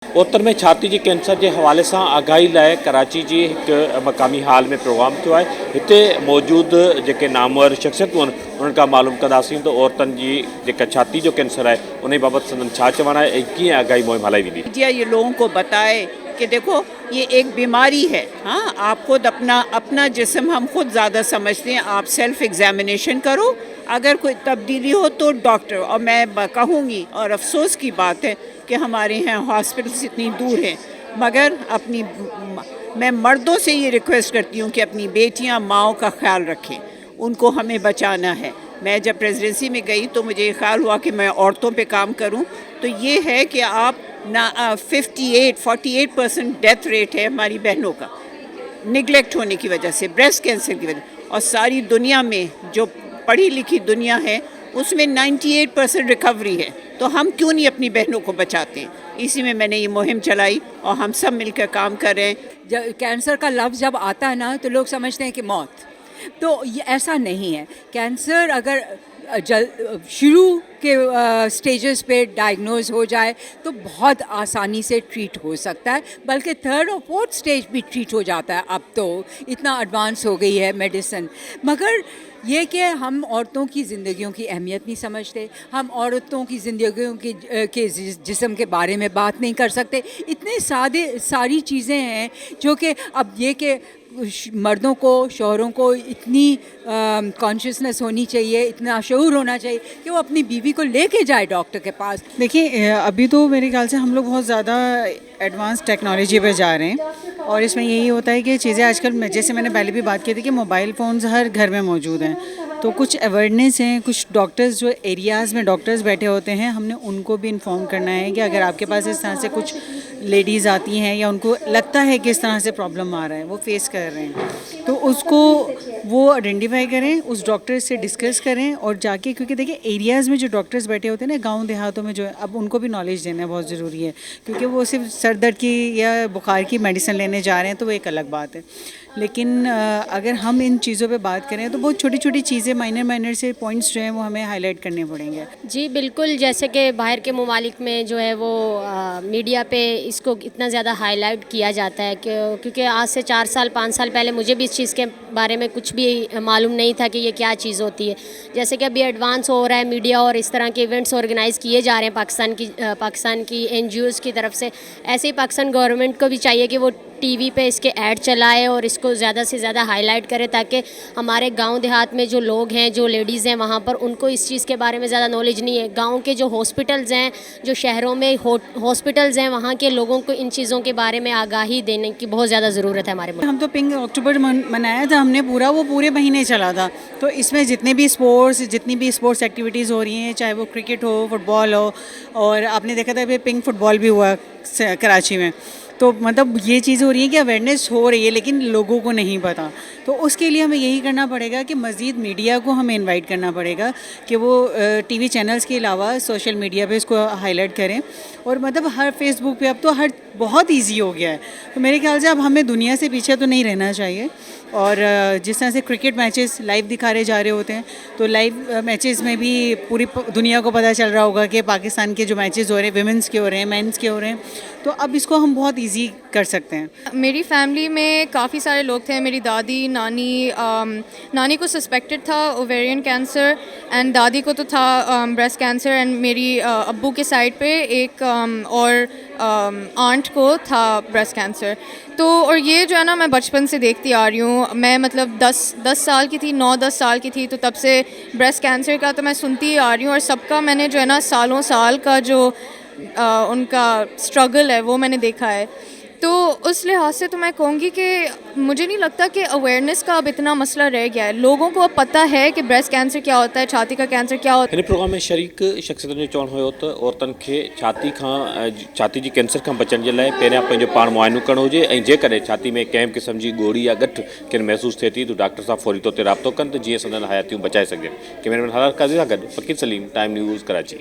उत्तर में छाती जी कैंसर के हवाले से आगाही लाइ कराची जी एक मकामी हाल में प्रोग्राम थियो आहे। हिते मौजूद जेके नामवर शख्सियतूं आहिनि उन्हनि खां मालूम कंदासीं त औरतुनि जी जेका छाती जो कैंसर आहे उन बाबति संदन छा चवणु आहे ऐं कीअं आगाही मुहिम हलाई वेंदी। मीडिया ये लोगों को बताए कि देखो ये एक बीमारी है। हाँ, आप खुद अपना जिस्म हम खुद ज़्यादा समझते हैं। आप सेल्फ एग्जामिनेशन करो, अगर कोई तब्दीली हो तो डॉक्टर। और मैं कहूँगी, और अफसोस की बात है कि हमारे यहाँ हॉस्पिटल्स इतनी दूर हैं, मगर मैं मर्दों से ये रिक्वेस्ट करती हूँ कि अपनी बेटियाँ माओं का ख्याल रखें, उनको हमें बचाना है। मैं जब प्रेसिडेंसी में गई तो मुझे ये ख्याल हुआ कि मैं औरतों पे काम करूं, तो ये है कि आप 48% डेथ रेट है हमारी बहनों का, निगलेक्ट होने की वजह से, ब्रेस्ट कैंसर की वजह। और सारी दुनिया में जो पढ़ी लिखी दुनिया है उसमें 98% रिकवरी है, तो हम क्यों नहीं अपनी बहनों को बचाते हैं। इसी में मैंने ये मुहिम चलाई और हम सब मिलकर काम कर रहे हैं। जब कैंसर का लफ्ज़ जब आता है ना तो लोग समझते हैं कि मौत, तो ये ऐसा नहीं है। कैंसर अगर शुरू के स्टेजेस पे डायग्नोज हो जाए तो बहुत आसानी से ट्रीट हो सकता है, बल्कि 3rd और 4th स्टेज भी ट्रीट हो जाता है। अब तो इतना एडवांस हो गई है मेडिसिन। मगर ये कि हम औरतों की ज़िंदगियों की अहमियत नहीं समझते, हम औरतों की ज़िंदगियों के जिस्म के बारे में बात नहीं कर सकते। इतने सारी चीज़ें हैं जो कि अब ये कि मर्दों को, शौहरों को इतनी कॉन्शियसनेस होनी चाहिए, इतना शऊर होना चाहिए कि वो अपनी बीवी को लेके जाए डॉक्टर के पास। देखिए, अभी तो मेरे ख्याल से हम लोग बहुत ज़्यादा एडवांस टेक्नोलॉजी पे जा रहे हैं, और इसमें यही होता है कि चीज़ें आजकल, जैसे मैंने पहले भी बात की थी कि मोबाइल फ़ोन्स हर घर में मौजूद हैं, तो कुछ अवेयरनेस हैं। कुछ डॉक्टर्स जो एरियाज़ में डॉक्टर्स बैठे होते हैं, हमने उनको भी इन्फॉर्म करना है कि अगर आपके पास इस तरह से कुछ लेडीज़ आती हैं या उनको लगता है कि इस तरह से प्रॉब्लम आ रहा है, वो फेस कर रहे हैं, तो उसको वो आइडेंटिफाई करें, उस डॉक्टर से डिस्कस करें और जाके, क्योंकि देखिए एरियाज़ में जो डॉक्टर्स बैठे होते हैं ना, गांव देहातों में जो है, अब उनको भी नॉलेज देना बहुत ज़रूरी है, क्योंकि वो सिर्फ सर दर्द की या बुखार की मेडिसिन लेने जा रहे हैं तो वो एक अलग बात है। लेकिन अगर हम इन चीज़ों पे बात करें तो बहुत छोटी छोटी चीज़ें, माइनर से पॉइंट्स जो हैं वो हमें हाईलाइट करने पड़ेंगे। जी बिल्कुल, जैसे कि बाहर के ममालिक में जो है वो मीडिया पे इसको इतना ज़्यादा हाईलाइट किया जाता है क्योंकि आज से 4 साल 5 साल पहले मुझे भी इस चीज़ के बारे में कुछ भी मालूम नहीं था कि ये क्या चीज़ होती है। जैसे कि अभी एडवांस हो रहा है मीडिया और इस तरह के इवेंट्स ऑर्गेनाइज़ किए जा रहे हैं पाकिस्तान की NGOs की तरफ से। ऐसे ही पाकिस्तान गवर्नमेंट को भी चाहिए कि वो टीवी पे इसके ऐड चलाए और इसको ज़्यादा से ज़्यादा हाईलाइट करे, ताकि हमारे गांव देहात में जो लोग हैं, जो लेडीज़ हैं, वहाँ पर उनको इस चीज़ के बारे में ज़्यादा नॉलेज नहीं है। गांव के जो हॉस्पिटल्स हैं, जो शहरों में हॉस्पिटल्स हैं, वहाँ के लोगों को इन चीज़ों के बारे में आगाही देने की बहुत ज़्यादा ज़रूरत है हमारे। हम तो पिंक अक्टूबर मनाया था हमने, वो पूरे महीने चला था, तो इसमें जितनी भी स्पोर्ट्स एक्टिविटीज़ हो रही हैं, चाहे वो क्रिकेट हो, फुटबॉल हो, और आपने देखा था पिंक फुटबॉल भी हुआ कराची में, तो मतलब ये चीज़ हो रही है कि अवेयरनेस हो रही है लेकिन लोगों को नहीं पता। तो उसके लिए हमें यही करना पड़ेगा कि मज़ीद मीडिया को हमें इनवाइट करना पड़ेगा कि वो टीवी चैनल्स के अलावा सोशल मीडिया पे इसको हाईलाइट करें। और मतलब हर फेसबुक पे अब तो बहुत इजी हो गया है, तो मेरे ख्याल से अब हमें दुनिया से पीछे तो नहीं रहना चाहिए। और जिस तरह से क्रिकेट मैचेस लाइव दिखाए जा रहे होते हैं, तो लाइव मैचेस में भी पूरी दुनिया को पता चल रहा होगा कि पाकिस्तान के जो मैचेस हो रहे हैं, विमेंस के हो रहे हैं, मेंस के हो रहे हैं, तो अब इसको हम बहुत इजी कर सकते हैं। मेरी फैमिली में काफ़ी सारे लोग थे। मेरी दादी, नानी को सस्पेक्टेड था ओवेरियन कैंसर, एंड दादी को तो था ब्रेस्ट कैंसर, एंड मेरी अब्बू के साइड पे एक और आंट को था ब्रेस्ट कैंसर। तो और ये जो है ना, मैं बचपन से देखती आ रही हूँ। मैं मतलब 10 साल की थी, 9-10 साल की थी, तो तब से ब्रेस्ट कैंसर का तो मैं सुनती ही आ रही हूँ, और सबका मैंने जो है ना सालों साल का जो उनका स्ट्रगल है वो मैंने देखा है। तो उस लिहाज से तो मैं कहूँगी कि मुझे नहीं लगता कि अवेयरनेस का अब इतना मसला रह गया है। लोगों को अब पता है कि ब्रेस्ट कैंसर क्या होता है, छाती का कैंसर क्या होता है। इन प्रोग्राम में शरीक शख्सियतुनि जो चवणु हुयो त औरतुनि खे छाती जी कैंसर खां बचण जे लाइ पहिरियां पंहिंजो पाण मुआइनो करणो हुजे, ऐं जेकॾहिं छाती में कंहिं क़िस्म जी ॻोड़ी या गठ किन महसूस थिए थी तो डॉक्टर सां फौरी तौर ते राब्तो कनि त जीअं संदन हयातियूं बचाए सघनि। कैमरामैन हालात काज़ी सां गॾु फ़कीर सलीम, टाइम न्यूज़, कराची।